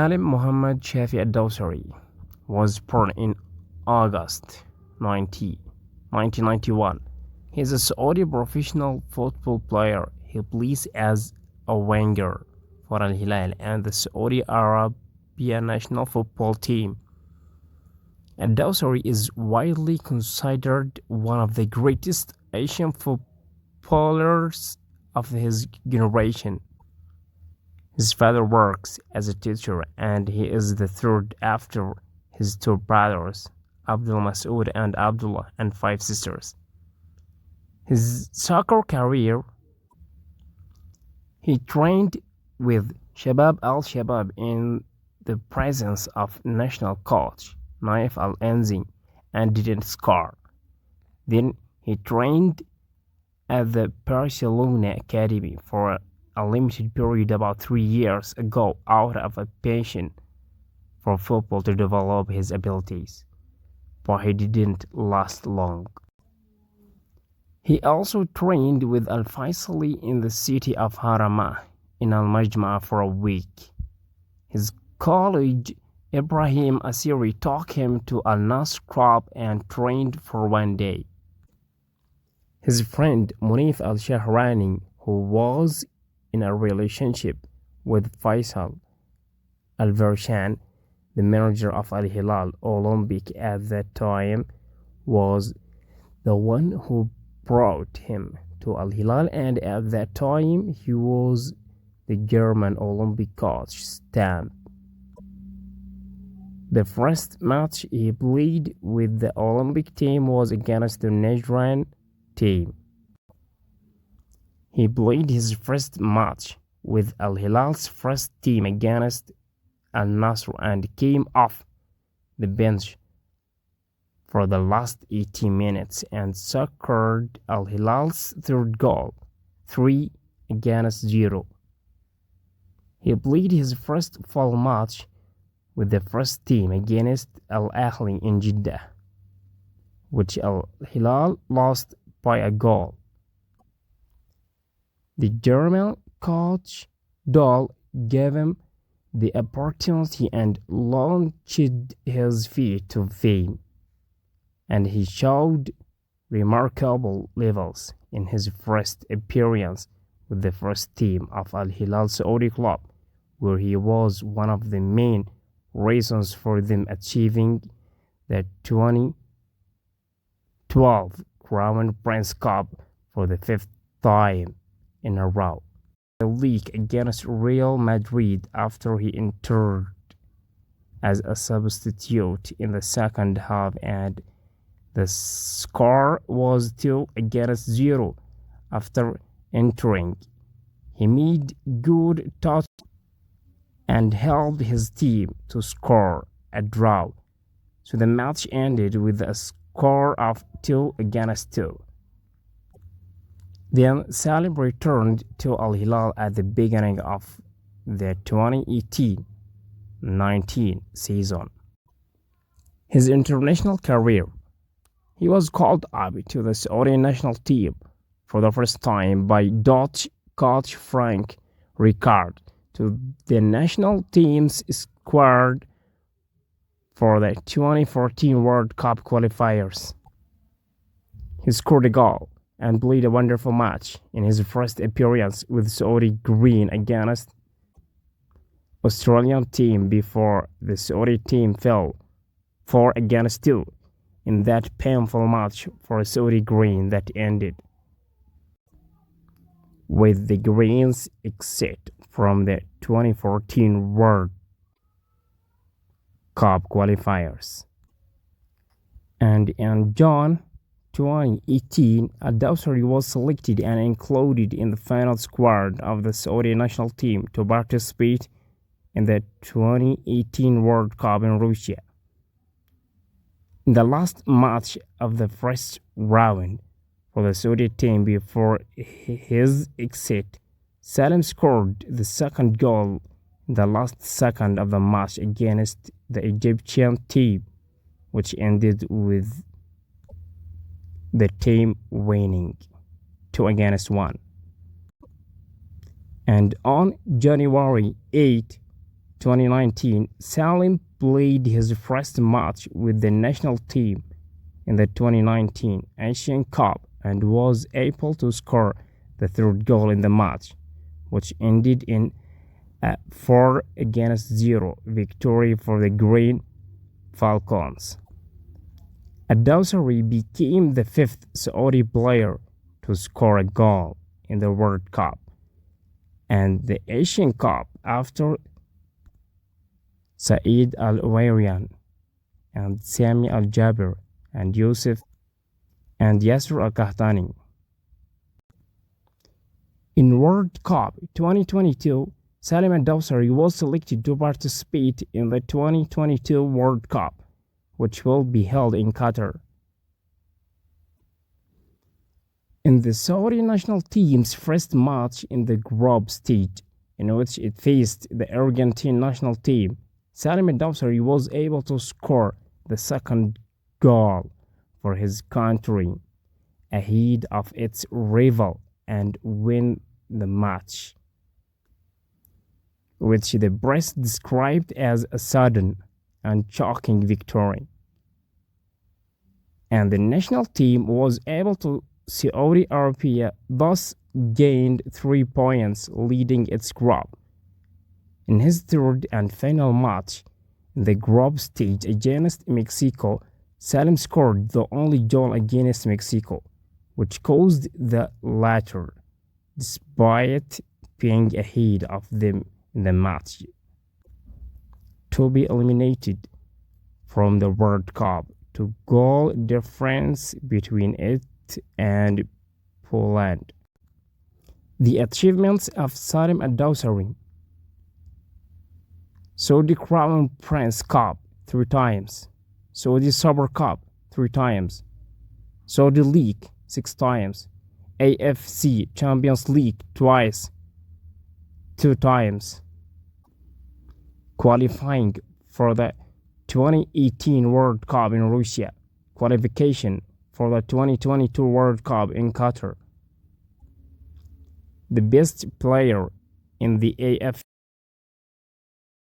Salem Mohammed Shafi Al-Dosari was born in August 1991. He is a Saudi professional football player. He plays as a winger for Al-Hilal and the Saudi Arabia national football team. Al-Dosari is widely considered one of the greatest Asian footballers of his generation. His father works as a teacher and he is the third after his two brothers, Abdul Masood and Abdullah, and five sisters. His soccer career: he trained with Shabab Al-Shabab in the presence of national coach Nayef Al-Enezi and didn't score. Then he trained at the Barcelona Academy for a limited period about 3 years ago out of a passion for football to develop his abilities, but he didn't last long. He also trained with Al-Faisaly in the city of Haramah in Al-Majma'ah for a week. His colleague Ibrahim Asiri took him to Al-Nasr Club and trained for 1 day. His friend Munif Al-Shahrani, who was in a relationship with Faisal Al-Farshan, the manager of Al-Hilal Olympic at that time, was the one who brought him to Al-Hilal, and at that time he was the German Olympic coach stamp. The first match he played with the Olympic team was against the Najran team. He played his first match with Al-Hilal's first team against Al-Nasr and came off the bench for the last 80 minutes and scored Al-Hilal's third goal, 3-0. He played his first full match with the first team against Al-Ahli in Jeddah, which Al-Hilal lost by a goal. The German coach Dahl gave him the opportunity and launched his feet to fame, and he showed remarkable levels in his first appearance with the first team of Al-Hilal Saudi Club, where he was one of the main reasons for them achieving the 2012 Crown Prince Cup for the fifth time in a row. The league against Real Madrid after he entered as a substitute in the second half, and the score was 2-0 after entering. He made good touch and helped his team to score a draw, so the match ended with a score of 2-2. Then Salem returned to Al-Hilal at the beginning of the 2018-19 season. His international career: he was called up to the Saudi national team for the first time by Dutch coach Frank Rijkaard to the national team's squad for the 2014 World Cup qualifiers. He scored a goal and played a wonderful match in his first appearance with Saudi Green against Australian team before the Saudi team fell 4-2 in that painful match for Saudi Green that ended with the Greens' exit from the 2014 World Cup qualifiers. And in June 2018, Al-Dosari was selected and included in the final squad of the Saudi national team to participate in the 2018 World Cup in Russia. In the last match of the first round for the Saudi team before his exit, Salem scored the second goal in the last second of the match against the Egyptian team, which ended with the team winning 2-1. And on January 8, 2019, Salem played his first match with the national team in the 2019 Asian Cup and was able to score the third goal in the match, which ended in a 4-0 victory for the Green Falcons. Al-Dosari became the fifth Saudi player to score a goal in the World Cup and the Asian Cup after Saeed Al-Warian and Sami Al-Jabir and Yusuf and Yasser Al-Qahtani. In World Cup 2022, Salem Al-Dosari was selected to participate in the 2022 World Cup, which will be held in Qatar. In the Saudi national team's first match in the group stage, in which it faced the Argentine national team, Salem Al-Dosari was able to score the second goal for his country ahead of its rival and win the match, which the press described as a sudden and shocking victory. And the national team was able to Saudi Arabia thus gained 3 points, leading its group. In his third and final match in the group stage against Mexico, Salem scored the only goal against Mexico, which caused the latter, despite being ahead of them in the match, to be eliminated from the World Cup to goal difference between it and Poland. The achievements of Salem Al-Dosari: Saudi Crown Prince Cup 3 times, Saudi Super Cup 3 times, Saudi League 6 times, AFC Champions League twice, 2 times, qualifying for the 2018 World Cup in Russia, qualification for the 2022 World Cup in Qatar. The best player in the AFC